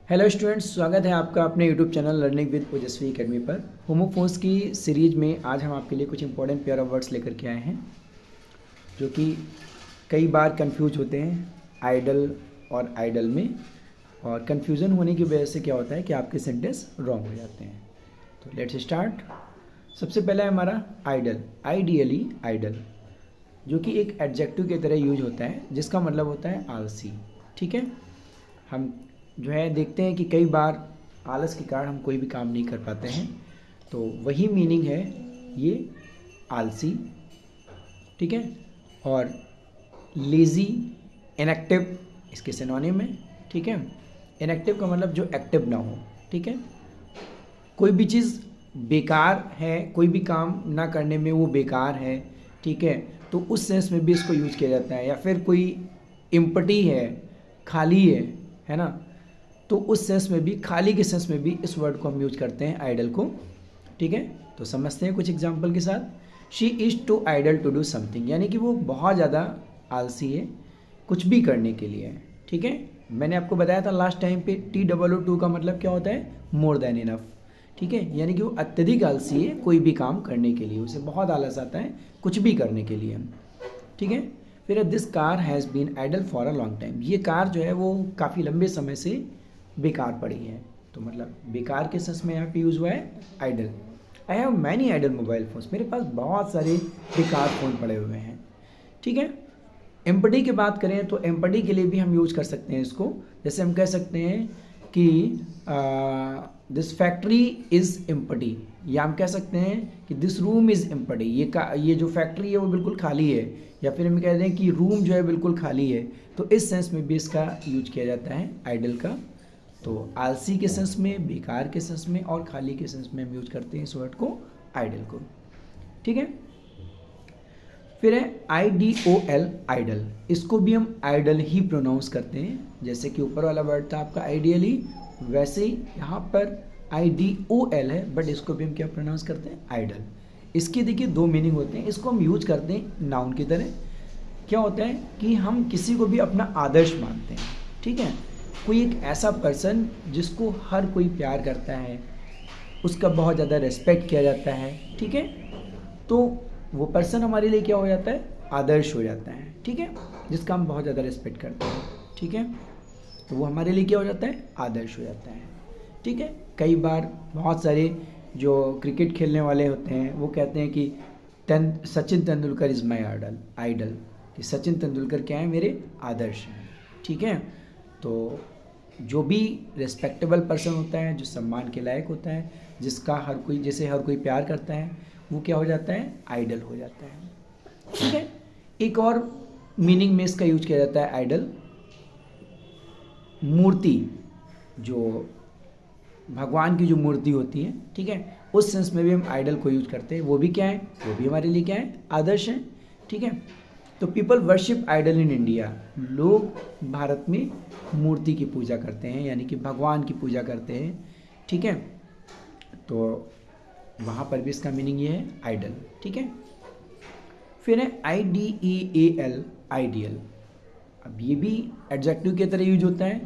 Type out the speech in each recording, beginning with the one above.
Hello students, स्वागत है आपका अपने यूट्यूब चैनल लर्निंग विद ओजस्वी एकेडमी पर। होमोफोन्स की सीरीज में आज हम आपके लिए कुछ इंपॉर्टेंट पेयर ऑफ वर्ड्स लेकर के आए हैं जो कि कई बार कंफ्यूज होते हैं आइडल और आइडल में, और कंफ्यूजन होने की वजह से क्या होता है कि आपके सेंटेंस रॉन्ग हो जाते हैं। तो लेट्स स्टार्ट। सबसे पहला है हमारा आइडल। आइडियली आइडल, जो कि एक एडजेक्टिव की तरह यूज होता है जिसका मतलब होता है आलसी। ठीक है, हम जो है देखते हैं कि कई बार आलस के कारण हम कोई भी काम नहीं कर पाते हैं, तो वही मीनिंग है ये आलसी। ठीक है, और लेज़ी, इनएक्टिव इसके सिनोनिम है। ठीक है, इनएक्टिव का मतलब जो एक्टिव ना हो। ठीक है, कोई भी चीज़ बेकार है, कोई भी काम ना करने में वो बेकार है। ठीक है, तो उस सेंस में भी इसको यूज़ किया जाता है। या फिर कोई एम्प्टी है, खाली है ना, तो उस सेंस में भी, खाली के सेंस में भी इस वर्ड को हम यूज करते हैं आइडल को। ठीक है, तो समझते हैं कुछ एग्जाम्पल के साथ। She is too idle to do something, यानी कि वो बहुत ज़्यादा आलसी है कुछ भी करने के लिए। ठीक है, मैंने आपको बताया था लास्ट टाइम पे TOO का मतलब क्या होता है, मोर देन इनफ। ठीक है, यानी कि वो अत्यधिक आलसी है कोई भी काम करने के लिए, उसे बहुत आलस आता है कुछ भी करने के लिए। ठीक है, फिर this car has been idle for a long time, ये कार जो है वो काफ़ी लंबे समय से बेकार पड़ी है। तो मतलब बेकार के सेंस में यहाँ पे यूज़ हुआ है idle. I have many idle mobile phones, मेरे पास बहुत सारे बेकार फ़ोन पड़े हुए हैं। ठीक है, एम्पटी की बात करें तो एम्पटी के लिए भी हम यूज कर सकते हैं इसको। जैसे हम कह सकते हैं कि दिस फैक्ट्री इज़ एम्पटी, या हम कह सकते हैं कि दिस रूम इज़ एम्पटी, ये जो फैक्ट्री है वो बिल्कुल खाली है। या फिर हम कह दें कि रूम जो है बिल्कुल खाली है, तो इस सेंस में भी इसका यूज किया जाता है आइडल का। तो आलसी के सेंस में, बेकार के सेंस में और खाली के सेंस में हम यूज करते हैं इस वर्ड को, आइडल को। ठीक है, फिर है IDOL, आइडल। इसको भी हम आइडल ही प्रोनाउंस करते हैं। जैसे कि ऊपर वाला वर्ड था आपका आइडियली, वैसे ही यहाँ पर IDOL है, बट इसको भी हम क्या प्रोनाउंस करते हैं, आइडल। इसके देखिए दो मीनिंग होते हैं। इसको हम यूज करते हैं नाउन की तरह। क्या होता है कि हम किसी को भी अपना आदर्श मानते हैं। ठीक है, कोई एक ऐसा पर्सन जिसको हर कोई प्यार करता है, उसका बहुत ज़्यादा रिस्पेक्ट किया जाता है। ठीक है, तो वो पर्सन हमारे लिए क्या हो जाता है, आदर्श हो जाता है। ठीक है, जिसका हम बहुत ज़्यादा रिस्पेक्ट करते हैं। ठीक है, तो वो हमारे लिए क्या हो जाता है, आदर्श हो जाता है। ठीक है, कई बार बहुत सारे जो क्रिकेट खेलने वाले होते हैं वो कहते हैं कि Sachin Tendulkar is my idol, कि सचिन तेंदुलकर क्या है, मेरे आदर्श हैं। ठीक है, तो जो भी रिस्पेक्टेबल पर्सन होता है, जो सम्मान के लायक होता है, जिसे हर कोई प्यार करता है, वो क्या हो जाता है, आइडल हो जाता है। ठीक है, एक और मीनिंग में इसका यूज किया जाता है आइडल, मूर्ति, जो भगवान की जो मूर्ति होती है। ठीक है, उस सेंस में भी हम आइडल को यूज करते हैं। वो भी क्या है, वो भी हमारे लिए क्या है, आदर्श है। ठीक है, तो people worship idol in India, लोग भारत में मूर्ति की पूजा करते हैं, यानी कि भगवान की पूजा करते हैं। ठीक है, तो वहाँ पर भी इसका मीनिंग ये है, आइडल। ठीक है, फिर है IDEAL, आइडियल। अब ये भी एडजेक्टिव की तरह यूज होता है।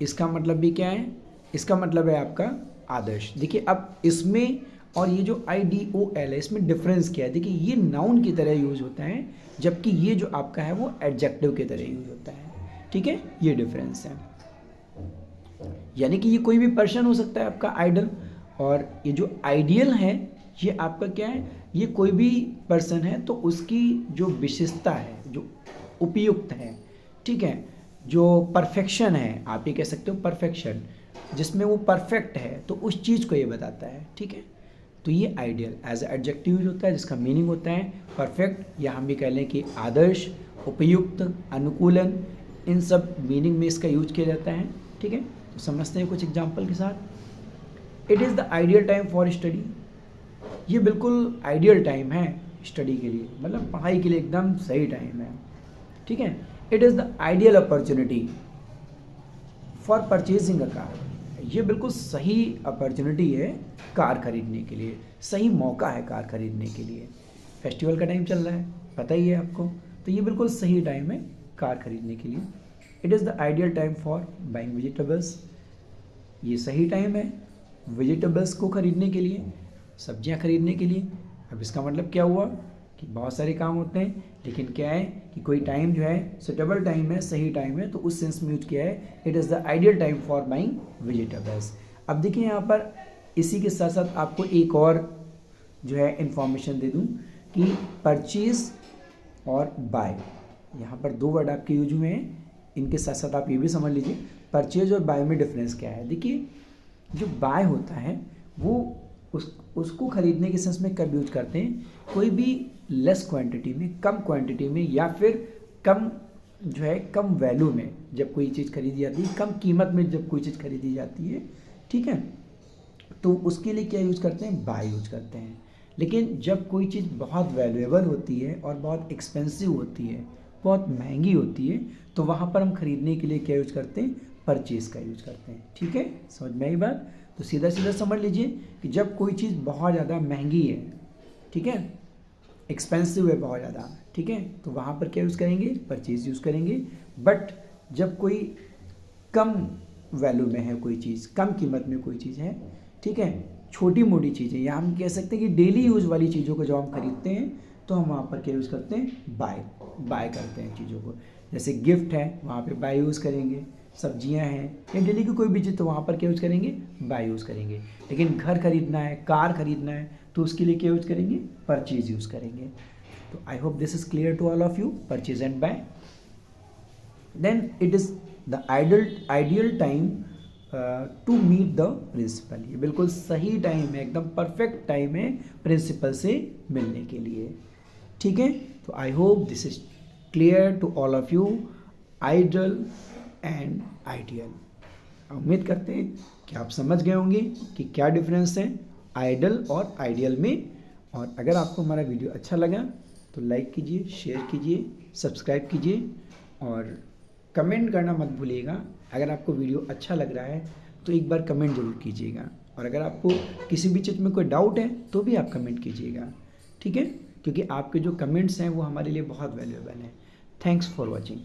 इसका मतलब भी क्या है, इसका मतलब है आपका आदर्श। देखिए अब इसमें और ये जो IDOL है, इसमें डिफरेंस क्या है। देखिए ये नाउन की तरह यूज होता है, जबकि ये जो आपका है वो एडजेक्टिव की तरह यूज होता है। ठीक है, ये डिफरेंस है। यानी कि ये कोई भी पर्सन हो सकता है आपका आइडल, और ये जो आइडियल है ये आपका क्या है, ये कोई भी पर्सन है तो उसकी जो विशेषता है, जो उपयुक्त है। ठीक है, जो परफेक्शन है, आप ये कह सकते हो परफेक्शन, जिसमें वो परफेक्ट है, तो उस चीज़ को ये बताता है। ठीक है, तो ये आइडियल एज एडजेक्टिव यूज होता है, जिसका मीनिंग होता है परफेक्ट, या हम भी कह लें कि आदर्श, उपयुक्त, अनुकूलन, इन सब मीनिंग में इसका यूज किया जाता है। ठीक है, तो समझते हैं कुछ एग्जाम्पल के साथ। It is the ideal time for study, ये बिल्कुल आइडियल टाइम है स्टडी के लिए, मतलब पढ़ाई के लिए एकदम सही टाइम है। ठीक है, it is the ideal opportunity for purchasing a car, ये बिल्कुल सही अपॉर्चुनिटी है कार खरीदने के लिए, सही मौका है कार खरीदने के लिए। फेस्टिवल का टाइम चल रहा है, पता ही है आपको, तो ये बिल्कुल सही टाइम है कार खरीदने के लिए। It is the ideal time for buying vegetables, ये सही टाइम है वेजिटेबल्स को ख़रीदने के लिए, सब्जियां खरीदने के लिए। अब इसका मतलब क्या हुआ कि बहुत सारे काम होते हैं, लेकिन क्या है कि कोई टाइम जो है सुटेबल टाइम है, सही टाइम है, तो उस सेंस में यूज किया है it is the ideal time for buying vegetables. अब देखिए यहाँ पर इसी के साथ साथ आपको एक और जो है इंफॉर्मेशन दे दूँ कि परचेज और बाय, यहाँ पर दो वर्ड आपके यूज हुए हैं, इनके साथ साथ आप ये भी समझ लीजिए परचेज और बाय में डिफरेंस क्या है। देखिए जो बाय होता है वो उसको खरीदने के सेंस में कब यूज करते हैं, कोई भी लेस क्वांटिटी में, कम क्वांटिटी में, या फिर कम जो है कम वैल्यू में जब कोई चीज़ खरीदी जाती है, कम कीमत में जब कोई चीज़ खरीदी जाती है, ठीक है, तो उसके लिए क्या यूज़ करते हैं, बाय यूज करते हैं। लेकिन जब कोई चीज़ बहुत वैल्यूएबल होती है और बहुत एक्सपेंसिव होती है, बहुत महंगी होती है, तो वहाँ पर हम खरीदने के लिए क्या यूज करते हैं, परचेज का यूज करते हैं। ठीक है, समझ में आई बात? तो सीधा सीधा समझ लीजिए कि जब कोई चीज़ बहुत ज़्यादा महंगी है, ठीक है, एक्सपेंसिव है बहुत ज़्यादा, ठीक है, तो वहाँ पर क्या यूज़ करेंगे, परचेज यूज़ करेंगे। बट जब कोई कम वैल्यू में है कोई चीज़, कम कीमत में कोई चीज़ है, ठीक है, छोटी मोटी चीज़ें, या हम कह सकते हैं कि डेली यूज़ वाली चीज़ों को जब हम खरीदते हैं तो हम वहाँ पर क्या यूज़ करते हैं, बाय करते हैं चीज़ों को। जैसे गिफ्ट है वहाँ पे बाय यूज़ करेंगे, सब्जियां हैं या डेली की कोई भी चीज़, तो वहाँ पर क्या यूज़ करेंगे, बाय यूज़ करेंगे। लेकिन घर खरीदना है, कार खरीदना है, तो उसके लिए क्या यूज़ करेंगे, परचेज यूज़ करेंगे। तो I hope this is clear to all of you, purchase and buy. Then it is the ideal time to meet the principal. ये बिल्कुल सही टाइम है, एकदम परफेक्ट टाइम है प्रिंसिपल से मिलने के लिए। ठीक है, तो I hope this is clear to all of you, ideal and ideal. उम्मीद करते हैं कि आप समझ गए होंगे कि क्या डिफरेंस है आइडियल और आइडियल में। और अगर आपको हमारा वीडियो अच्छा लगा तो लाइक कीजिए, शेयर कीजिए, सब्सक्राइब कीजिए और कमेंट करना मत भूलिएगा। अगर आपको वीडियो अच्छा लग रहा है तो एक बार कमेंट ज़रूर कीजिएगा, और अगर आपको किसी भी चीज़ में कोई डाउट है तो भी आप कमेंट कीजिएगा, ठीक है, क्योंकि आपके जो कमेंट्स हैं वो हमारे लिए बहुत वैल्यूएबल हैं। Thanks for watching.